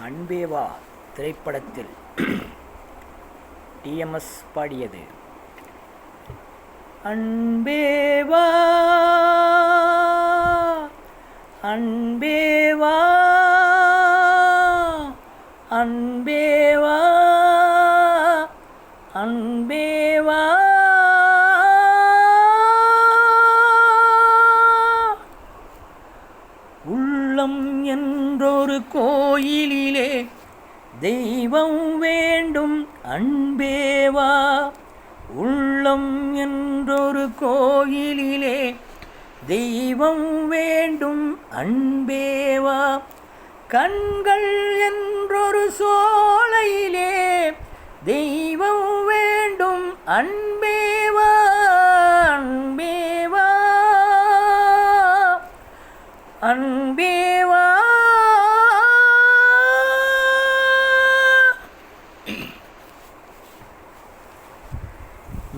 அன்பேவா திரைப்படத்தில் டிஎம்எஸ் பாடியது. அன்பேவா அன்பேவா அன்பேவா அன்பேவா உள்ளம் என்றொரு கோயிலிலே தெய்வம் வேண்டும் அன்பேவா. உள்ளம் என்றொரு கோயிலிலே தெய்வம் வேண்டும் அன்பேவா. கண்கள் என்றொரு சோலையிலே தெய்வம் வேண்டும் அன்பேவா. அன்பேவா அன்பேவா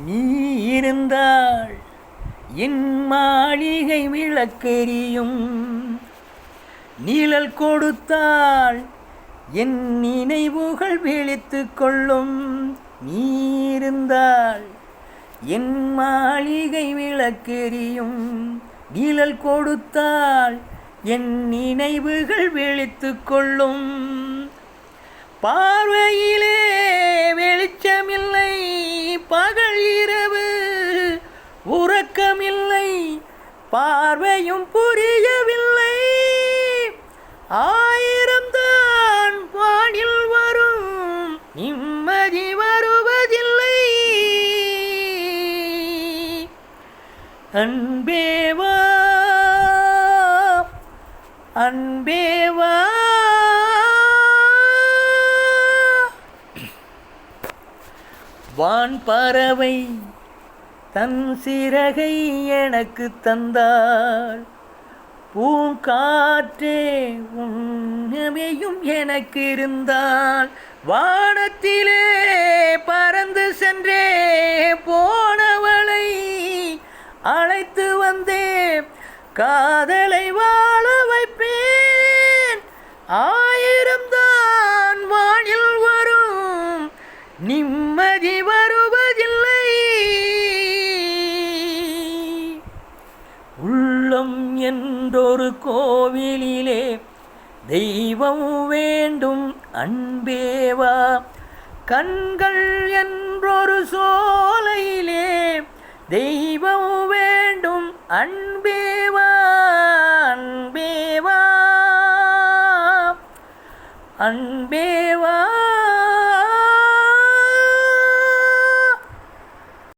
நீ இருந்தால் என் மாளிகை விளக்கெரியும். நிழல் கொடுத்தால் என் நினைவுகள் விழித்து கொள்ளும். நீ இருந்தால் என் மாளிகை விளக்கெரியும். நிழல் கொடுத்தால் என் நினைவுகள் விழித்து கொள்ளும். பார்வையிலே வெளிச்சமில்லை, பகல் இரவு உறக்கமில்லை, பார்வையும் புரியவில்லை. ஆயிரம்தான் வானில் வரும், நிம்மதி வருவதில்லை. அன்பேவா அன்பேவா வான் பறவை தன் சிறகை எனக்கு தந்தாள். பூங்காற்றே உன்னமையும் எனக்கு இருந்தால். வானத்திலே பறந்து சென்றே போனவளை அழைத்து வந்தே காதலை வாழ வைப்பேன். ஆயிரம்தான் வானில் வரும், நிம்மதி வருவதில்லை. உள்ளம் என்றொரு கோவிலிலே தெய்வம் வேண்டும் அன்பேவா. கண்கள் என்றொரு சோலையிலே தெய்வம் வேண்டும் அன்பேவா. அன்பேவா அன்பேவா